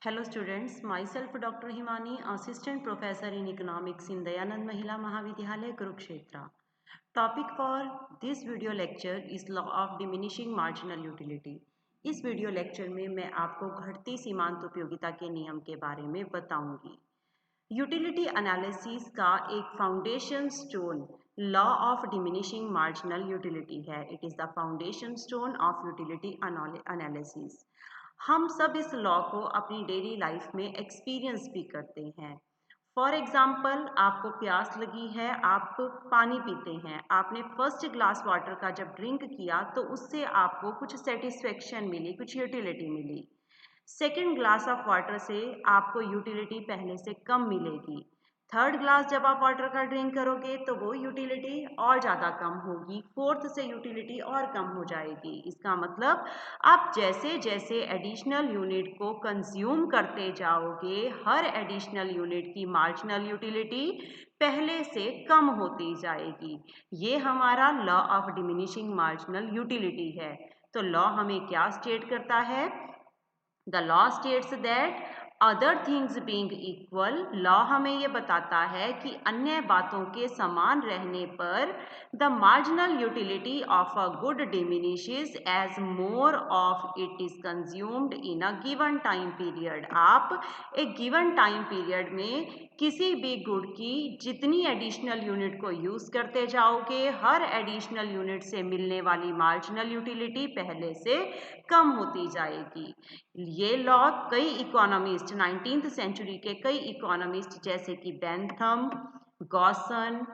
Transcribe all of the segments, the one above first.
Hello students, myself Dr. Himani, Assistant Professor in Economics in Dayanand Mahila Mahavidyalaya, Kurukshetra. Topic for this video lecture is Law of Diminishing Marginal Utility. इस video lecture में मैं आपको घटती सीमांत उपयोगिता के नियम के बारे में बताऊंगी। यूटिलिटी एनालिसिस का एक foundation stone law of diminishing marginal utility है। It is the foundation stone of utility analysis. हम सब इस लॉ को अपनी डेली लाइफ में एक्सपीरियंस भी करते हैं। फॉर एग्जाम्पल, आपको प्यास लगी है, आप पानी पीते हैं। आपने फर्स्ट ग्लास वाटर का जब ड्रिंक किया तो उससे आपको कुछ सेटिस्फेक्शन मिली, कुछ यूटिलिटी मिली। सेकेंड ग्लास ऑफ वाटर से आपको यूटिलिटी पहले से कम मिलेगी। थर्ड ग्लास जब आप वाटर का ड्रिंक करोगे तो वो यूटिलिटी और ज़्यादा कम होगी। फोर्थ से यूटिलिटी और कम हो जाएगी। इसका मतलब आप जैसे जैसे एडिशनल यूनिट को कंज्यूम करते जाओगे, हर एडिशनल यूनिट की मार्जिनल यूटिलिटी पहले से कम होती जाएगी। ये हमारा law of diminishing marginal utility है। तो लॉ हमें क्या स्टेट करता है? The law states that other things being equal, law हमें ये बताता है कि अन्य बातों के समान रहने पर the marginal utility of a good diminishes as more of it is consumed in a given time period. आप एक given time period में किसी भी गुड की जितनी एडिशनल यूनिट को यूज़ करते जाओगे, हर एडिशनल यूनिट से मिलने वाली मार्जिनल यूटिलिटी पहले से कम होती जाएगी। ये लॉ कई इकोनॉमिस्ट 19th सेंचुरी के कई इकोनॉमिस्ट जैसे कि बेंथम, गॉसन,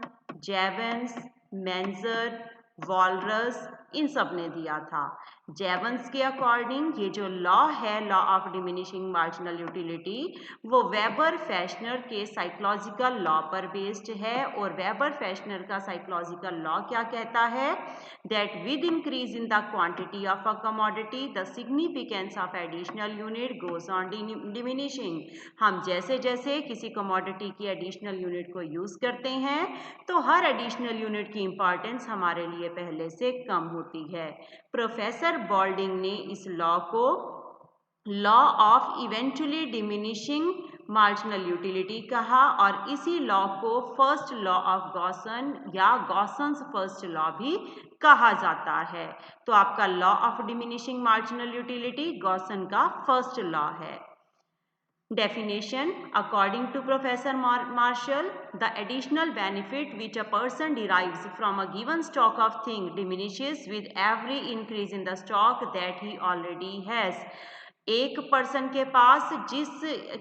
जेवंस, मेंजर, वॉलरस, इन सब ने दिया था। जेवंस के अकॉर्डिंग ये जो लॉ है, law of diminishing marginal utility, वो वेबर फेशनर के साइकोलॉजिकल लॉ पर बेस्ड है। और वेबर फेशनर का साइकोलॉजिकल लॉ क्या कहता है? That with increase in the quantity of a commodity the significance of additional unit goes on diminishing. हम जैसे जैसे किसी कमोडिटी की एडिशनल यूनिट को यूज करते हैं तो हर एडिशनल यूनिट की इंपॉर्टेंस हमारे लिए पहले से कम होती है। प्रोफेसर बॉल्डिंग ने इस लॉ को law of eventually diminishing marginal utility कहा और इसी लॉ को फर्स्ट लॉ ऑफ गॉसन या गॉसन्स फर्स्ट लॉ भी कहा जाता है। तो आपका law of diminishing marginal utility Gaussian का फर्स्ट लॉ है। Definition: according to Professor Marshall, the additional benefit which a person derives from a given stock of thing diminishes with every increase in the stock that he already has. एक person के पास जिस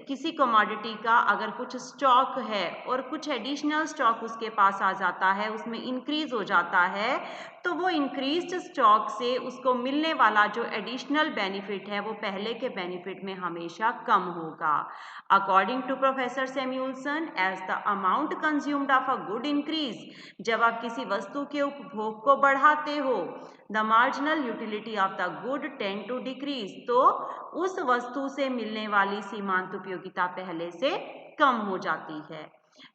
किसी commodity का अगर कुछ stock है और कुछ एडिशनल स्टॉक उसके पास आ जाता है, उसमें इंक्रीज हो जाता है, तो वो इंक्रीज्ड स्टॉक से उसको मिलने वाला जो एडिशनल बेनिफिट है वो पहले के बेनिफिट में हमेशा कम होगा। According to professor Samuelson, as the amount consumed of a good increase, जब आप किसी वस्तु के उपभोग को बढ़ाते हो, the marginal utility of the good tend to decrease, तो उस वस्तु से मिलने वाली सीमांत उपयोगिता पहले से कम हो जाती है।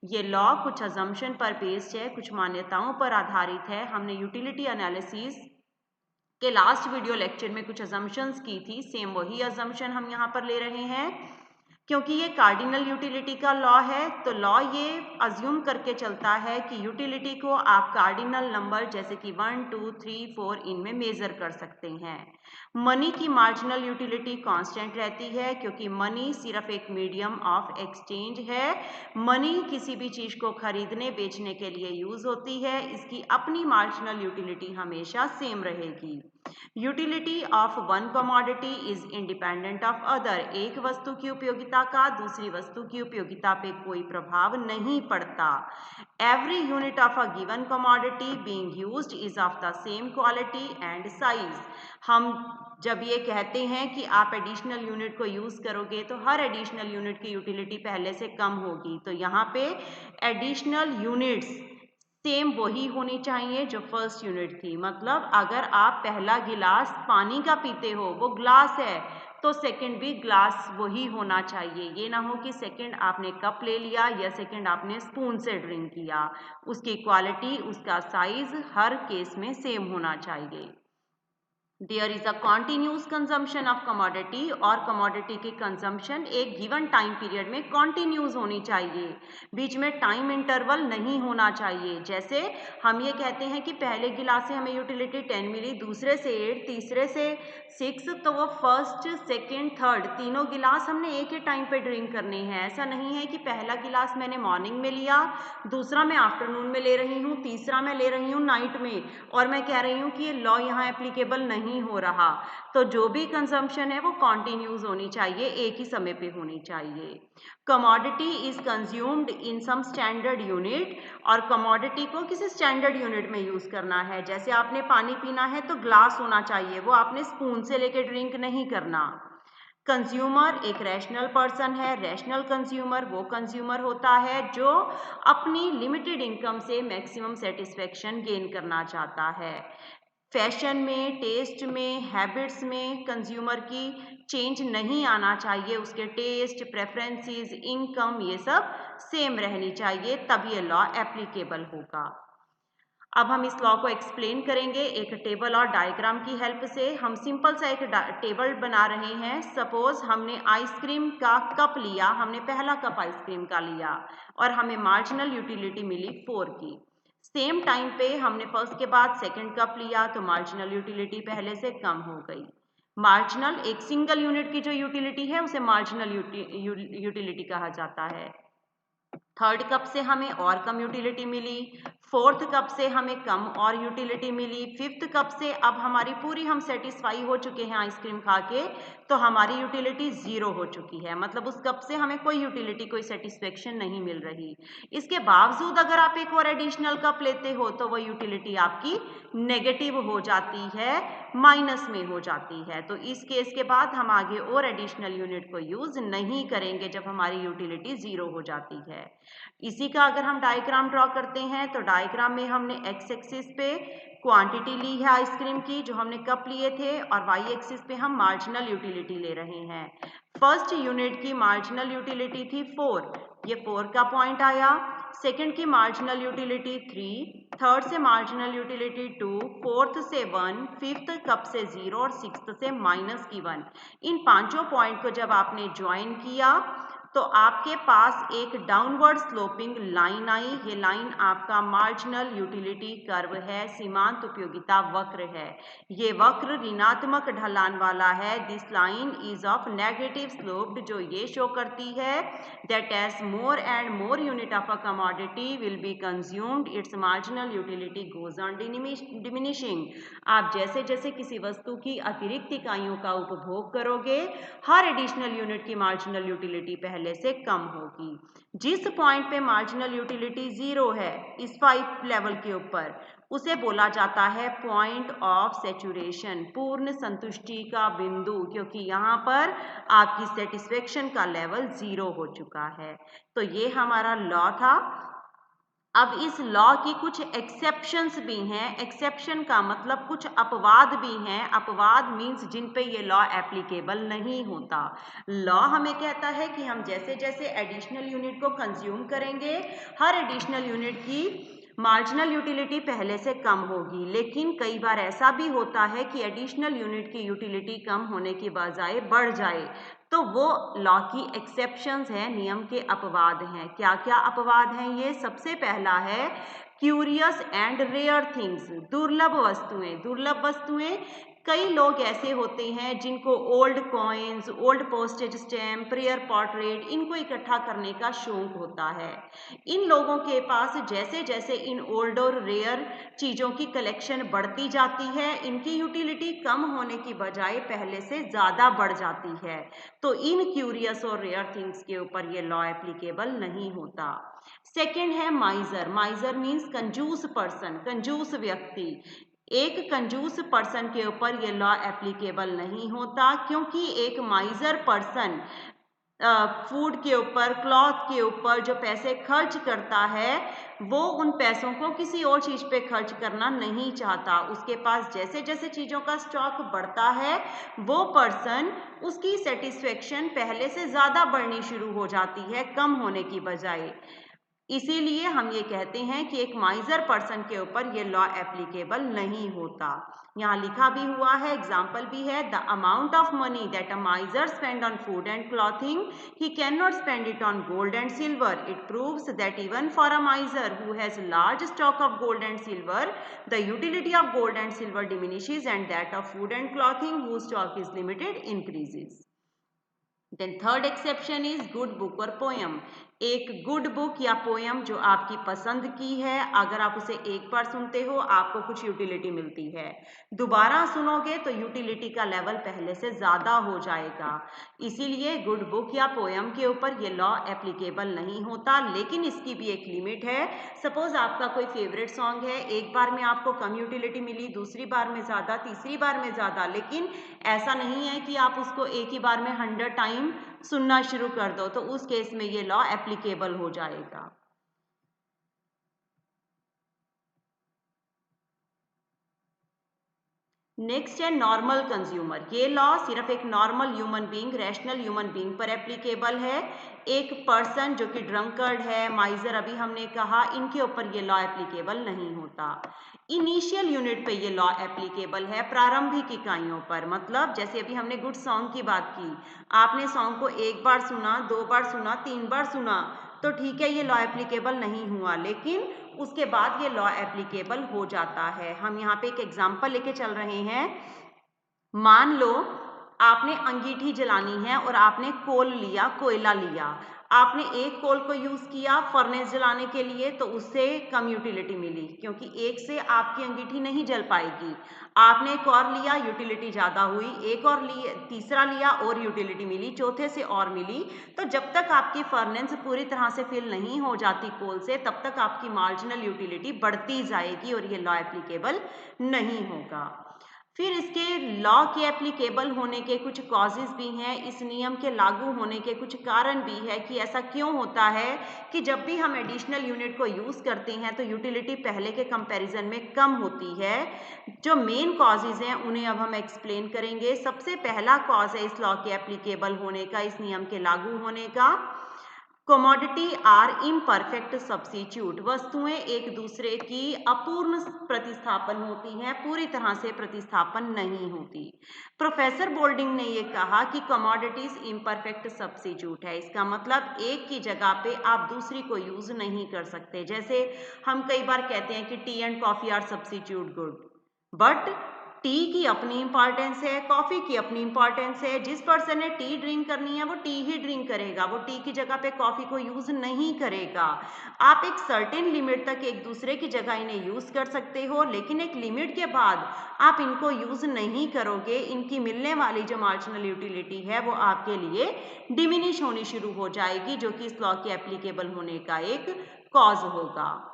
ये लॉ कुछ अजम्पशन पर बेस्ड है, कुछ मान्यताओं पर आधारित है। हमने यूटिलिटी एनालिसिस के लास्ट वीडियो लेक्चर में कुछ अजम्पशंस की थी, सेम वही अजम्पशन हम यहाँ पर ले रहे हैं। क्योंकि ये कार्डिनल यूटिलिटी का लॉ है तो लॉ ये अज्यूम करके चलता है कि यूटिलिटी को आप कार्डिनल नंबर जैसे कि 1, 2, 3, 4 इनमें मेजर कर सकते हैं। मनी की मार्जिनल यूटिलिटी कांस्टेंट रहती है क्योंकि मनी सिर्फ एक मीडियम ऑफ एक्सचेंज है। मनी किसी भी चीज को खरीदने बेचने के लिए यूज होती है, इसकी अपनी मार्जिनल यूटिलिटी हमेशा सेम रहेगी। Utility of one commodity is independent of other, एक वस्तु की उपयोगिता का दूसरी वस्तु की उपयोगिता पे कोई प्रभाव नहीं पड़ता। Every unit of a given commodity being used is of the same quality and size. हम जब ये कहते हैं कि आप एडिशनल यूनिट को यूज करोगे तो हर एडिशनल यूनिट की यूटिलिटी पहले से कम होगी, तो यहाँ पे एडिशनल यूनिट्स सेम वही होनी चाहिए जो फर्स्ट यूनिट थी। मतलब अगर आप पहला गिलास पानी का पीते हो, वो ग्लास है, तो सेकंड भी ग्लास वही होना चाहिए। ये ना हो कि सेकंड आपने कप ले लिया या सेकंड आपने स्पून से ड्रिंक किया। उसकी क्वालिटी, उसका साइज हर केस में सेम होना चाहिए। There is a continuous consumption of commodity, और कमोडिटी की कंजम्पशन एक गिवन टाइम पीरियड में कॉन्टिन्यूस होनी चाहिए, बीच में टाइम इंटरवल नहीं होना चाहिए। जैसे हम ये कहते हैं कि पहले गिलास से हमें यूटिलिटी 10 मिली, दूसरे से 8, तीसरे से 6, तो वो फर्स्ट, सेकेंड, थर्ड तीनों गिलास हमने एक ही टाइम पे ड्रिंक करने हैं। ऐसा नहीं है कि पहला गिलास मैंने मॉर्निंग में लिया, दूसरा मैं आफ्टरनून में ले रही हूँ, तीसरा मैं ले रही हूँ नाइट में, और मैं कह रही हूँ कि ये लॉ यहाँ एप्लीकेबल नहीं हो रहा। तो जो भी कंजम्पशन है वो कॉन्टिन्यूस होनी चाहिए, एक ही समय पे होनी चाहिए। Commodity is consumed in some standard unit, और कमोडिटी को किसी स्टैंडर्ड यूनिट में यूज करना है। जैसे आपने पानी पीना है तो ग्लास होना चाहिए, वो आपने स्पून से लेके ड्रिंक नहीं करना। कंज्यूमर एक रैशनल पर्सन है। रैशनल कंज्यूमर वो कंज्यूमर होता है जो अपनी लिमिटेड इनकम से मैक्सिमम सेटिस्फेक्शन गेन करना चाहता है। फैशन में, टेस्ट में, हैबिट्स में कंज्यूमर की चेंज नहीं आना चाहिए, उसके टेस्ट, प्रेफरेंसेस, इनकम ये सब सेम रहनी चाहिए, तब ये लॉ एप्लीकेबल होगा। अब हम इस लॉ को एक्सप्लेन करेंगे एक टेबल और डायग्राम की हेल्प से। हम सिंपल सा एक टेबल बना रहे हैं। सपोज हमने आइसक्रीम का कप लिया, हमने पहला कप आइसक्रीम का लिया और हमें मार्जिनल यूटिलिटी मिली 4 की। सेम टाइम पे हमने फर्स्ट के बाद सेकंड कप लिया तो मार्जिनल यूटिलिटी पहले से कम हो गई। मार्जिनल एक सिंगल यूनिट की जो यूटिलिटी है उसे मार्जिनल यूटिलिटी कहा जाता है। थर्ड कप से हमें और कम यूटिलिटी मिली, फोर्थ कप से हमें कम और यूटिलिटी मिली, फिफ्थ कप से अब हमारी पूरी हम सेटिस्फाई हो चुके हैं आइसक्रीम खा के, तो हमारी यूटिलिटी 0 हो चुकी है, मतलब उस कप से हमें कोई यूटिलिटी, कोई सेटिस्फेक्शन नहीं मिल रही। इसके बावजूद अगर आप एक और एडिशनल कप लेते हो तो वो यूटिलिटी आपकी नेगेटिव हो जाती है, माइनस में हो जाती है। तो इस केस के बाद हम आगे और एडिशनल यूनिट को यूज नहीं करेंगे जब हमारी यूटिलिटी 0 हो जाती है। इसी का अगर हम डायग्राम ड्रॉ करते हैं तो डायग्राम में हमने एक्स एक्सिस पे क्वांटिटी ली है आइसक्रीम की जो हमने कप लिए थे, और वाई एक्सिस पे हम मार्जिनल यूटिलिटी ले रहे हैं। फर्स्ट यूनिट की मार्जिनल यूटिलिटी थी 4, ये 4 का पॉइंट आया। सेकंड की मार्जिनल यूटिलिटी 3, थर्ड से मार्जिनल यूटिलिटी 2, फोर्थ से 1, फिफ्थ कप से 0 और सिक्स्थ से माइनस की 1। इन पांचों पॉइंट को जब आपने ज्वाइन किया तो आपके पास एक डाउनवर्ड स्लोपिंग लाइन आई। ये लाइन आपका मार्जिनल यूटिलिटी कर्व है, सीमांत उपयोगिता वक्र है। ये वक्र ऋणात्मक ढलान वाला है। This line is of negative sloped, जो ये शो करती है that as more and more unit of a commodity will be consumed its marginal utility goes on diminishing. आप जैसे जैसे किसी वस्तु की अतिरिक्त इकाइयों का उपभोग करोगे, हर एडिशनल यूनिट की मार्जिनल यूटिलिटी पहले से कम होगी। जिस पॉइंट पे मार्जिनल यूटिलिटी 0 है इस 5 लेवल के ऊपर, उसे बोला जाता है पॉइंट ऑफ सैचुरेशन, पूर्ण संतुष्टि का बिंदु, क्योंकि यहाँ पर आपकी सेटिस्फेक्शन का लेवल 0 हो चुका है। तो ये हमारा लॉ था। अब इस लॉ की कुछ एक्सेप्शंस भी हैं। एक्सेप्शन का मतलब कुछ अपवाद भी हैं। अपवाद मीन्स जिन पे ये लॉ एप्लीकेबल नहीं होता। लॉ हमें कहता है कि हम जैसे जैसे एडिशनल यूनिट को कंज्यूम करेंगे, हर एडिशनल यूनिट की मार्जिनल यूटिलिटी पहले से कम होगी। लेकिन कई बार ऐसा भी होता है कि एडिशनल यूनिट की यूटिलिटी कम होने की बजाय बढ़ जाए, तो वो लॉ की एक्सेप्शंस हैं, नियम के अपवाद हैं। क्या क्या अपवाद हैं ये? सबसे पहला है क्यूरियस एंड रेयर थिंग्स, दुर्लभ वस्तुएं। दुर्लभ वस्तुएं, कई लोग ऐसे होते हैं जिनको old coins, old postage stamp, prayer portrait, इनको इकट्ठा करने का शौक होता है। इन लोगों के पास जैसे जैसे इन ओल्ड और रेयर चीज़ों की कलेक्शन बढ़ती जाती है, इनकी यूटिलिटी कम होने की बजाय पहले से ज़्यादा बढ़ जाती है। तो इन क्यूरियस और रेयर थिंग्स के ऊपर ये लॉ एप्लीकेबल नहीं होता। सेकेंड है माइजर। माइजर मीन्स कंजूस पर्सन, कंजूस व्यक्ति। एक कंजूस पर्सन के ऊपर ये लॉ एप्लीकेबल नहीं होता, क्योंकि एक माइजर पर्सन फूड के ऊपर, क्लॉथ के ऊपर जो पैसे खर्च करता है, वो उन पैसों को किसी और चीज़ पे खर्च करना नहीं चाहता। उसके पास जैसे जैसे चीज़ों का स्टॉक बढ़ता है, वो पर्सन, उसकी सेटिस्फेक्शन पहले से ज़्यादा बढ़नी शुरू हो जाती है, कम होने की बजाय। इसीलिए हम ये कहते हैं कि एक माइजर पर्सन के ऊपर ये लॉ एप्लीकेबल नहीं होता। यहाँ लिखा भी हुआ है, एग्जाम्पल भी है, the amount of money that a माइजर spend on food and clothing he can not spend it on gold and silver. It proves that even for a माइजर who has large stock of gold and silver the utility of gold and silver diminishes and that of food and clothing whose stock is limited increases. Then third exception is good book और poem। एक good book या poem जो आपकी पसंद की है, अगर आप उसे एक बार सुनते हो आपको कुछ यूटिलिटी मिलती है, दोबारा सुनोगे तो यूटिलिटी का लेवल पहले से ज़्यादा हो जाएगा। इसीलिए गुड बुक या पोयम के ऊपर ये लॉ एप्लीकेबल नहीं होता, लेकिन इसकी भी एक लिमिट है। सपोज आपका कोई फेवरेट सॉन्ग है, एक बार में आपको कम यूटिलिटी मिली, दूसरी बार में ज़्यादा, तीसरी बार में ज़्यादा, लेकिन ऐसा नहीं है कि आप उसको एक ही बार में 100 टाइम सुनना शुरू कर दो, तो उस केस में ये लॉ एप्लीकेबल हो जाएगा। नेक्स्ट है नॉर्मल कंज्यूमर। ये लॉ सिर्फ एक normal human being, rational human being पर एप्लीकेबल है। एक पर्सन जो कि ड्रंकर्ड है, माइजर अभी हमने कहा, इनके ऊपर ये लॉ एप्लीकेबल नहीं होता। इनिशियल यूनिट पे ये लॉ एप्लीकेबल है, प्रारंभिक इकाइयों पर। मतलब जैसे अभी हमने गुड सॉन्ग की बात की, आपने सॉन्ग को एक बार सुना, 2 बार सुना, 3 बार सुना, तो ठीक है ये लॉ एप्लीकेबल नहीं हुआ, लेकिन उसके बाद ये लॉ एप्लीकेबल हो जाता है। हम यहाँ पे एक एग्जाम्पल लेके चल रहे हैं। मान लो आपने अंगीठी जलानी है और आपने कोल लिया, कोयला लिया, आपने एक कोल को यूज किया फर्नेस जलाने के लिए, तो उससे कम यूटिलिटी मिली, क्योंकि एक से आपकी अंगीठी नहीं जल पाएगी। आपने एक और लिया, यूटिलिटी ज्यादा हुई, एक और लिए, तीसरा लिया और यूटिलिटी मिली, चौथे से और मिली। तो जब तक आपकी फर्नेस पूरी तरह से फिल नहीं हो जाती कोल से, तब तक आपकी मार्जिनल यूटिलिटी बढ़ती जाएगी और ये लॉ एप्लीकेबल नहीं होगा। फिर इसके लॉ के एप्लीकेबल होने के कुछ कॉजेज भी हैं, इस नियम के लागू होने के कुछ कारण भी है कि ऐसा क्यों होता है कि जब भी हम एडिशनल यूनिट को यूज़ करते हैं तो यूटिलिटी पहले के कंपैरिजन में कम होती है। जो मेन कॉजेज हैं उन्हें अब हम एक्सप्लेन करेंगे। सबसे पहला कॉज है इस लॉ के एप्लीकेबल होने का, इस नियम के लागू होने का, कमोडिटी आर इम्परफेक्ट सब्स्टिट्यूट। वस्तुएं एक दूसरे की अपूर्ण प्रतिस्थापन होती हैं, पूरी तरह से प्रतिस्थापन नहीं होती। प्रोफेसर बोल्डिंग ने यह कहा कि कमोडिटीज इम्परफेक्ट सब्स्टिट्यूट है। इसका मतलब एक की जगह पे आप दूसरी को यूज नहीं कर सकते। जैसे हम कई बार कहते हैं कि tea and coffee are substitute good, but tea की अपनी इंपॉर्टेंस है, कॉफी की अपनी इंपॉर्टेंस है। जिस पर्सन ने टी ड्रिंक करनी है वो टी ही ड्रिंक करेगा, वो टी की जगह पे कॉफी को यूज नहीं करेगा। आप एक सर्टेन लिमिट तक एक दूसरे की जगह इन्हें यूज कर सकते हो, लेकिन एक लिमिट के बाद आप इनको यूज नहीं करोगे, इनकी मिलने वाली जो मार्जिनल यूटिलिटी है वो आपके लिए डिमिनिश होनी शुरू हो जाएगी, जो कि इस लॉ के एप्लीकेबल होने का एक कॉज होगा।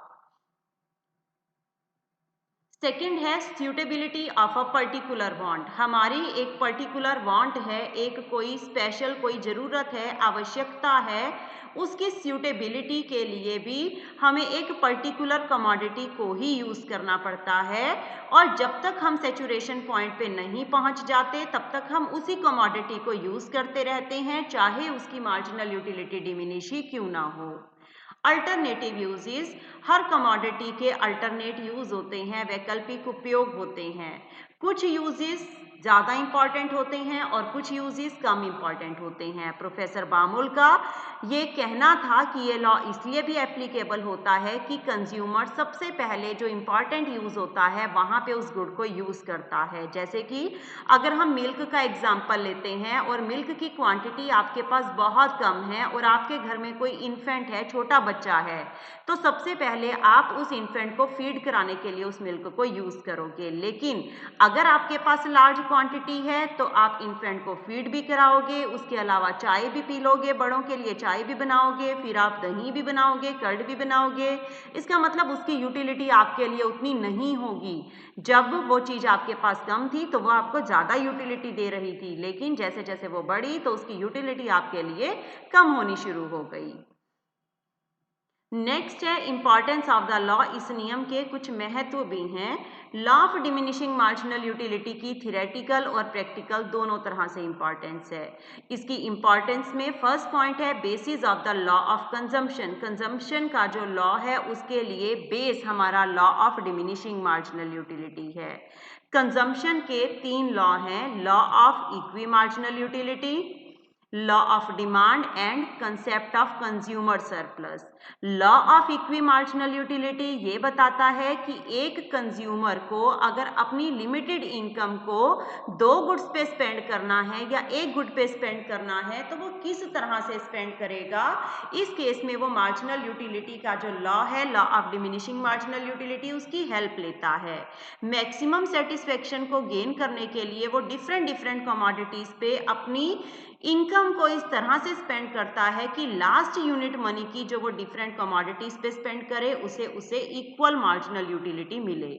सेकेंड है suitability of a particular want. हमारी एक पर्टिकुलर वांट है, एक कोई स्पेशल कोई ज़रूरत है, आवश्यकता है, उसकी सूटेबिलिटी के लिए भी हमें एक पर्टिकुलर कमोडिटी को ही यूज़ करना पड़ता है, और जब तक हम सेचुरेशन पॉइंट पे नहीं पहुंच जाते तब तक हम उसी कमोडिटी को यूज़ करते रहते हैं, चाहे उसकी मार्जिनल यूटिलिटी डिमिनिश ही क्यों ना हो। अल्टरनेटिव यूजेस, हर कमोडिटी के अल्टरनेट यूज होते हैं, वैकल्पिक उपयोग होते हैं। कुछ यूजेस ज़्यादा इंपॉर्टेंट होते हैं और कुछ यूजेस कम इंपॉर्टेंट होते हैं। प्रोफेसर बामुल का ये कहना था कि ये लॉ इसलिए भी एप्लीकेबल होता है कि कंज्यूमर सबसे पहले जो इंपॉर्टेंट यूज होता है वहाँ पे उस गुड को यूज करता है। जैसे कि अगर हम मिल्क का एग्जाम्पल लेते हैं और मिल्क की क्वांटिटी आपके पास बहुत कम है और आपके घर में कोई इन्फेंट है, छोटा बच्चा है, तो सबसे पहले आप उस इन्फेंट को फीड कराने के लिए उस मिल्क को यूज करोगे। लेकिन अगर आपके पास लार्ज क्वांटिटी है तो आप इन्फेंट को फीड भी कराओगे, उसके अलावा चाय भी पी लोगे, बड़ों के लिए चाय भी बनाओगे, फिर आप दही भी बनाओगे, कर्ड भी बनाओगे। इसका मतलब उसकी यूटिलिटी आपके लिए उतनी नहीं होगी। जब वो चीज़ आपके पास कम थी तो वो आपको ज़्यादा यूटिलिटी दे रही थी, लेकिन जैसे जैसे वो बढ़ी तो उसकी यूटिलिटी आपके लिए कम होनी शुरू हो गई। नेक्स्ट है इंपॉर्टेंस ऑफ द लॉ। इस नियम के कुछ महत्व भी हैं। Law of diminishing marginal utility की थियोरेटिकल और प्रैक्टिकल दोनों तरह से इंपॉर्टेंस है। इसकी इंपॉर्टेंस में फर्स्ट पॉइंट है basis of the law of consumption. Consumption का जो लॉ है उसके लिए बेस हमारा law of diminishing marginal utility है। कंजम्पशन के 3 लॉ हैं, law of equi marginal utility, law of demand and concept of consumer surplus. Law of equi marginal utility ये बताता है कि एक कंज्यूमर को अगर अपनी लिमिटेड इनकम को 2 गुड्स पे स्पेंड करना है या एक गुड पे स्पेंड करना है तो वो किस तरह से स्पेंड करेगा। इस केस में वो मार्जिनल यूटिलिटी का जो लॉ है, law of diminishing marginal utility, उसकी हेल्प लेता है। मैक्सिमम सेटिस्फेक्शन को गेन करने के लिए वो डिफरेंट कमोडिटीज पे अपनी इनकम को इस तरह से स्पेंड करता है कि लास्ट यूनिट मनी की जो वो डिफरेंट कमोडिटीज पे स्पेंड करे उसे इक्वल मार्जिनल यूटिलिटी मिले।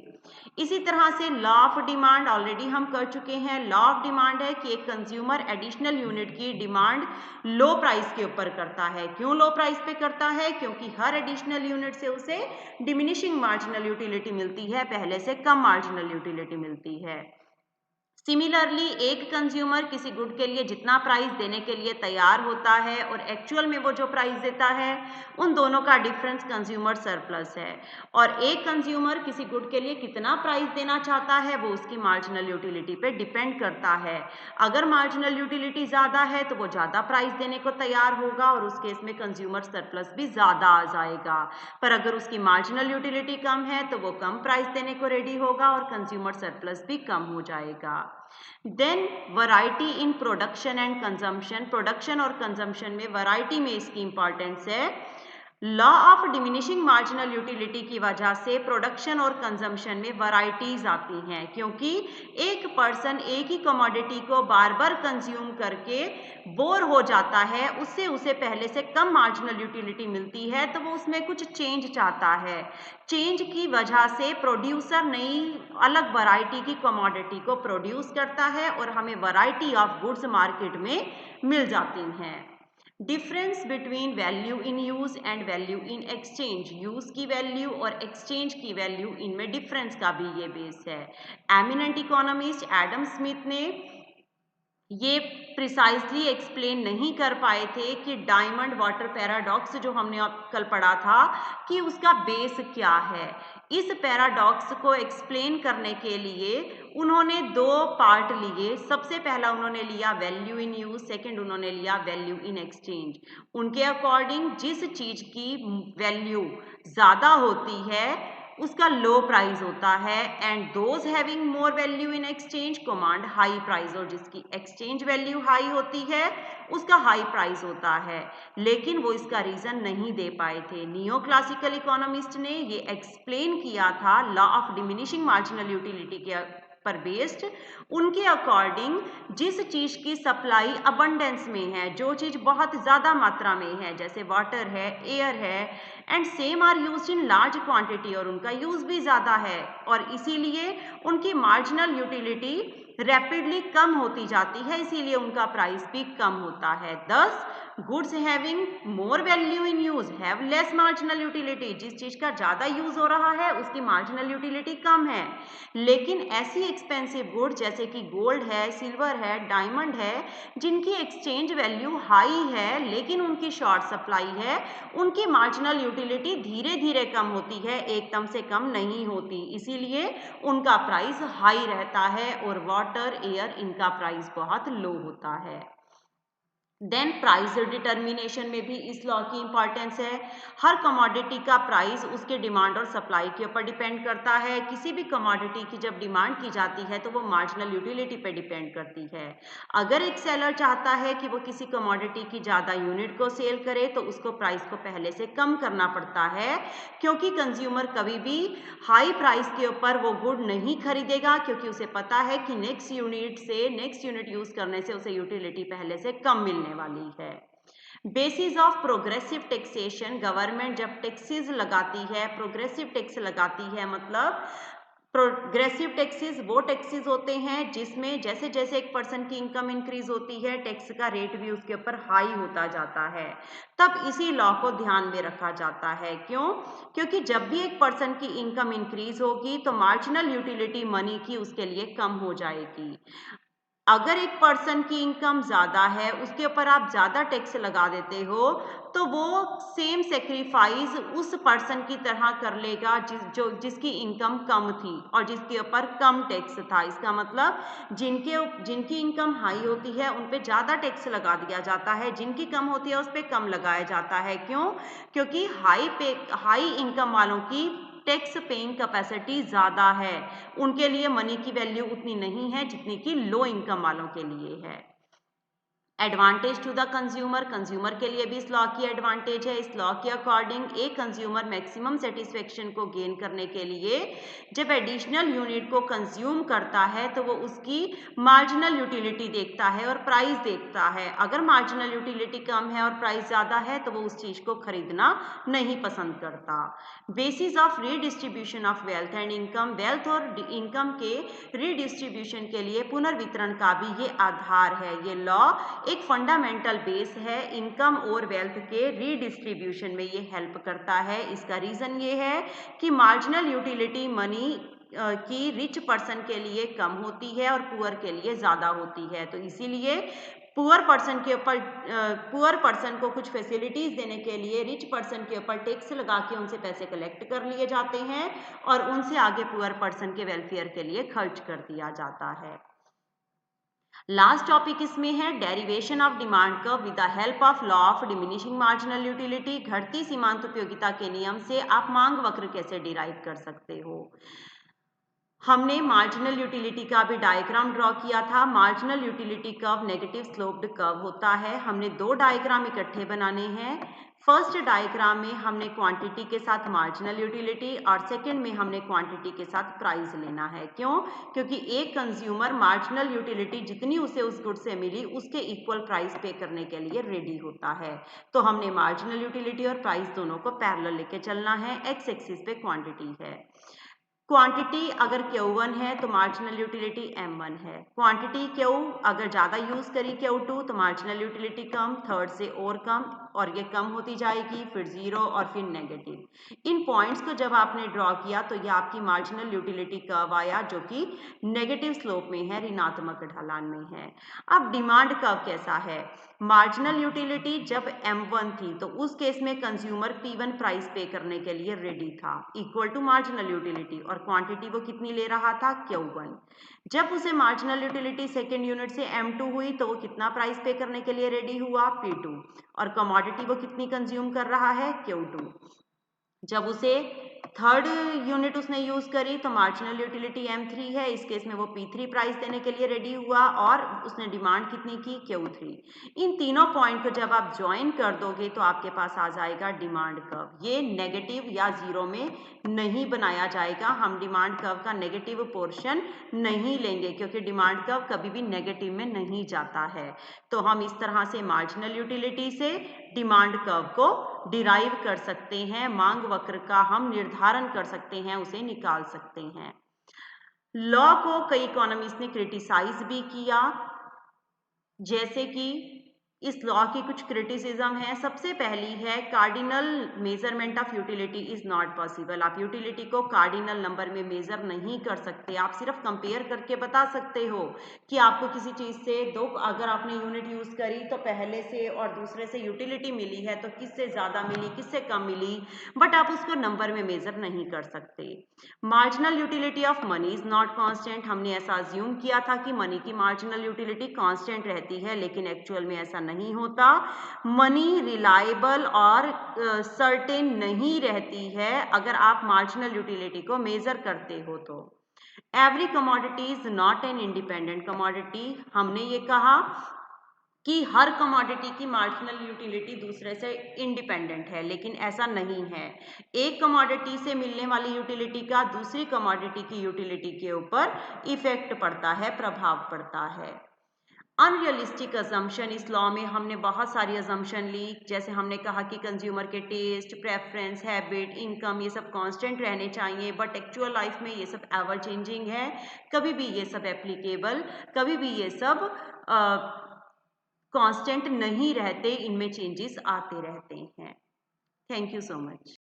इसी तरह से लॉ ऑफ डिमांड ऑलरेडी हम कर चुके हैं। लॉ ऑफ डिमांड है कि एक कंज्यूमर एडिशनल यूनिट की डिमांड लो प्राइस के ऊपर करता है। क्यों लो प्राइस पे करता है? क्योंकि हर एडिशनल यूनिट से उसे डिमिनिशिंग मार्जिनल यूटिलिटी मिलती है, पहले से कम मार्जिनल यूटिलिटी मिलती है। सिमिलरली एक कंज्यूमर किसी गुड के लिए जितना प्राइस देने के लिए तैयार होता है और एक्चुअल में वो जो प्राइस देता है, उन दोनों का डिफरेंस कंज्यूमर सरप्लस है। और एक कंज्यूमर किसी गुड के लिए कितना प्राइस देना चाहता है वो उसकी मार्जिनल यूटिलिटी पे डिपेंड करता है। अगर मार्जिनल यूटिलिटी ज़्यादा है तो वो ज़्यादा प्राइस देने को तैयार होगा और उस केस में कंज्यूमर सरप्लस भी ज़्यादा आ जाएगा। पर अगर उसकी मार्जिनल यूटिलिटी कम है तो वो कम प्राइस देने को रेडी होगा और कंज्यूमर सरप्लस भी कम हो जाएगा। Then variety in production and consumption. Production और कंजम्पशन में वैरायटी में इसकी इंपॉर्टेंस है। Law of diminishing marginal utility की वजह से प्रोडक्शन और कंजम्पशन में वैराइटीज आती हैं, क्योंकि एक पर्सन एक ही कमोडिटी को बार बार कंज्यूम करके बोर हो जाता है, उससे उसे पहले से कम मार्जिनल यूटिलिटी मिलती है तो वो उसमें कुछ चेंज चाहता है। चेंज की वजह से प्रोड्यूसर नई अलग वैरायटी की कमोडिटी को प्रोड्यूस करता है और हमें वैरायटी ऑफ गुड्स मार्केट में मिल जाती हैं। Difference between value in use and value in exchange. Use की वैल्यू और एक्सचेंज की वैल्यू, इनमें डिफरेंस का भी ये बेस है। एमिनेंट इकोनॉमिस्ट एडम स्मिथ ने ये प्रिसाइजली एक्सप्लेन नहीं कर पाए थे कि डायमंड वाटर पैराडॉक्स जो हमने कल पढ़ा था कि उसका बेस क्या है। इस पैराडॉक्स को एक्सप्लेन करने के लिए उन्होंने 2 पार्ट लिए। सबसे पहला उन्होंने लिया वैल्यू इन यूज, सेकंड उन्होंने लिया वैल्यू इन एक्सचेंज। उनके अकॉर्डिंग जिस चीज की वैल्यू ज़्यादा होती है उसका लो प्राइस होता है, and those having more value in exchange command high price. और जिसकी एक्सचेंज वैल्यू हाई होती है उसका हाई प्राइस होता है। लेकिन वो इसका रीजन नहीं दे पाए थे। नियो क्लासिकल इकोनॉमिस्ट ने ये एक्सप्लेन किया था law of diminishing marginal utility के पर बेस्ड। उनके अकॉर्डिंग जिस चीज की सप्लाई अबंडेंस में है, जो चीज बहुत ज्यादा मात्रा में है, जैसे वाटर है, एयर है, and same are used in large quantity, और उनका यूज भी ज्यादा है और इसीलिए उनकी मार्जिनल यूटिलिटी रैपिडली कम होती जाती है, इसीलिए उनका प्राइस भी कम होता है। दस goods having more value in use have less marginal utility. जिस चीज का ज्यादा यूज हो रहा है उसकी मार्जिनल यूटिलिटी कम है। लेकिन ऐसी एक्सपेंसिव गुड जैसे कि गोल्ड है, सिल्वर है, डायमंड है, जिनकी एक्सचेंज वैल्यू हाई है लेकिन उनकी शॉर्ट सप्लाई है, उनकी मार्जिनल यूटिलिटी धीरे धीरे कम होती है, एकदम से कम नहीं होती, इसीलिए उनका प्राइस हाई रहता है और वाटर, एयर, इनका प्राइस बहुत लो होता है। देन प्राइस डिटर्मिनेशन में भी इस लॉ की इंपॉर्टेंस है। हर कमोडिटी का प्राइस उसके डिमांड और सप्लाई के ऊपर डिपेंड करता है। किसी भी कमोडिटी की जब डिमांड की जाती है तो वो मार्जिनल यूटिलिटी पे डिपेंड करती है। अगर एक सेलर चाहता है कि वो किसी कमोडिटी की ज़्यादा यूनिट को सेल करे तो उसको प्राइस को पहले से कम करना पड़ता है, क्योंकि कंज्यूमर कभी भी हाई प्राइस के ऊपर वो गुड नहीं खरीदेगा, क्योंकि उसे पता है कि नेक्स्ट यूनिट यूज करने से उसे यूटिलिटी पहले से कम मिलने वाली है। Basis of progressive taxation. Government जब टैक्सेस लगाती है, प्रोग्रेसिव टैक्स लगाती है, मतलब प्रोग्रेसिव टैक्सेस वो टैक्सेस होते हैं जिसमें जैसे जैसे एक पर्सन की इनकम इंक्रीज होती है टैक्स का रेट भी उसके ऊपर हाई होता जाता है। तब इसी लॉ को ध्यान में रखा जाता है। क्यों? क्योंकि जब भी एक पर्सन की इनकम इंक्रीज होगी तो मार्जिनल यूटिलिटी मनी की उसके लिए कम हो जाएगी। अगर एक पर्सन की इनकम ज़्यादा है उसके ऊपर आप ज़्यादा टैक्स लगा देते हो तो वो सेम सेक्रीफाइस उस पर्सन की तरह कर लेगा जिसकी इनकम कम थी और जिसके ऊपर कम टैक्स था। इसका मतलब जिनकी इनकम हाई होती है उन पे ज़्यादा टैक्स लगा दिया जाता है, जिनकी कम होती है उस पर कम लगाया जाता है। क्यों? क्योंकि हाई इनकम वालों की टैक्स पेइंग कैपेसिटी ज़्यादा है, उनके लिए मनी की वैल्यू उतनी नहीं है जितनी कि लो इनकम वालों के लिए है। Advantage to the consumer, consumer के लिए भी इस लॉ की एडवांटेज है। इस लॉ के अकॉर्डिंग एक कंज्यूमर मैक्सिमम सेटिस्फेक्शन को गेन करने के लिए जब एडिशनल यूनिट को कंज्यूम करता है तो वो उसकी मार्जिनल यूटिलिटी देखता है और प्राइस देखता है। अगर मार्जिनल यूटिलिटी कम है और प्राइस ज़्यादा है तो वो उस चीज़ को खरीदना नहीं पसंद करता। Basis of redistribution of wealth and income, wealth और इनकम के रीडिस्ट्रीब्यूशन के लिए पुनर्वितरण का भी ये आधार है। ये लॉ एक फंडामेंटल बेस है, इनकम और वेल्थ के रीडिस्ट्रीब्यूशन में ये हेल्प करता है। इसका रीजन ये है कि मार्जिनल यूटिलिटी मनी की रिच पर्सन के लिए कम होती है और पुअर के लिए ज़्यादा होती है। तो इसीलिए पुअर पर्सन को कुछ फैसिलिटीज देने के लिए रिच पर्सन के ऊपर टैक्स लगा के उनसे पैसे कलेक्ट कर लिए जाते हैं और उनसे आगे पुअर पर्सन के वेलफेयर के लिए खर्च कर दिया जाता है। लास्ट टॉपिक इसमें है derivation of demand curve with the help of law of diminishing marginal utility. घटती सीमांत उपयोगिता के नियम से आप मांग वक्र कैसे डिराइव कर सकते हो। हमने मार्जिनल यूटिलिटी का भी डायग्राम ड्रॉ किया था। Marginal utility curve negative sloped curve होता है। हमने दो डायग्राम इकट्ठे बनाने हैं। फर्स्ट डायग्राम में हमने क्वांटिटी के साथ मार्जिनल यूटिलिटी और सेकंड में हमने क्वांटिटी के साथ प्राइस लेना है। क्यों? क्योंकि एक कंज्यूमर मार्जिनल यूटिलिटी जितनी उसे उस गुड से मिली उसके इक्वल प्राइस पे करने के लिए रेडी होता है। तो हमने मार्जिनल यूटिलिटी और प्राइस दोनों को पैरेलल लेके चलना है। एक्स एक्सिस पे क्वांटिटी है। क्वांटिटी अगर Q1 है तो मार्जिनल यूटिलिटी M1 है। क्वांटिटी Q अगर ज़्यादा यूज़ करी Q2 तो मार्जिनल यूटिलिटी कम, थर्ड से और कम, और ये कम होती जाएगी, फिर जीरो और फिर नेगेटिव। इन पॉइंट्स को जब आपने ड्रॉ किया तो ये आपकी मार्जिनल यूटिलिटी कर्व आया जो कि नेगेटिव स्लोप में है, ऋणात्मक ढलान में है। अब डिमांड कर्व कैसा है? मार्जिनल यूटिलिटी जब M1 थी तो उस केस में कंज्यूमर P1 प्राइस पे करने के लिए रेडी था इक्वल टू मार्जिनल यूटिलिटी, और क्वांटिटी वो कितनी ले रहा था? Q1। जब उसे मार्जिनल यूटिलिटी सेकेंड यूनिट से M2 हुई तो वो कितना प्राइस पे करने के लिए रेडी हुआ? P2। और कमोडिटी वो कितनी कंज्यूम कर रहा है? Q2। जब उसे थर्ड यूनिट उसने यूज करी तो मार्जिनल यूटिलिटी M3 है। इस केस में वो P3 प्राइस देने के लिए रेडी हुआ और उसने डिमांड कितनी की? Q3। इन तीनों पॉइंट को जब आप ज्वाइन कर दोगे तो आपके पास आ जाएगा डिमांड कर्व। ये नेगेटिव या जीरो में नहीं बनाया जाएगा। हम डिमांड कर्व का नेगेटिव पोर्शन नहीं लेंगे क्योंकि डिमांड कर्व कभी भी नेगेटिव में नहीं जाता है। तो हम इस तरह से मार्जिनल यूटिलिटी से डिमांड कर्व को डिराइव कर सकते हैं, मांग वक्र का हम निर्धारण कर सकते हैं, उसे निकाल सकते हैं। लॉ को कई इकोनॉमिस्ट ने क्रिटिसाइज भी किया, जैसे कि इस लॉ की कुछ क्रिटिसिज्म है। सबसे पहली है cardinal measurement of utility is not possible. आप यूटिलिटी को कार्डिनल नंबर में मेजर नहीं कर सकते। आप सिर्फ कंपेयर करके बता सकते हो कि आपको किसी चीज से दो, अगर आपने यूनिट यूज करी तो पहले से और दूसरे से यूटिलिटी मिली है तो किससे ज्यादा मिली, किससे कम मिली, बट आप उसको नंबर में मेजर नहीं कर सकते। Marginal utility of money is not constant. हमने ऐसा अज्यूम किया था कि मनी की मार्जिनल यूटिलिटी कांस्टेंट रहती है, लेकिन एक्चुअल में ऐसा नहीं होता। मनी रिलायबल और सर्टेन नहीं रहती है अगर आप मार्जिनल यूटिलिटी को मेजर करते हो तो। Every commodity is not an independent commodity. हमने ये कहा कि हर कमोडिटी की मार्जिनल यूटिलिटी दूसरे से इंडिपेंडेंट है, लेकिन ऐसा नहीं है। एक कमोडिटी से मिलने वाली यूटिलिटी का दूसरी कमोडिटी की यूटिलिटी के ऊपर इफेक्ट पड़ता है, प्रभाव पड़ता है। अनरियलिस्टिक अजम्पशन, इस लॉ में हमने बहुत सारी अजम्पशन ली, जैसे हमने कहा कि कंज्यूमर के टेस्ट, प्रेफरेंस, हैबिट, इनकम ये सब कांस्टेंट रहने चाहिए, बट एक्चुअल लाइफ में ये सब एवर चेंजिंग है। कभी भी ये सब एप्लीकेबल, कभी भी ये सब कांस्टेंट नहीं रहते, इनमें चेंजेस आते रहते हैं। Thank you so much.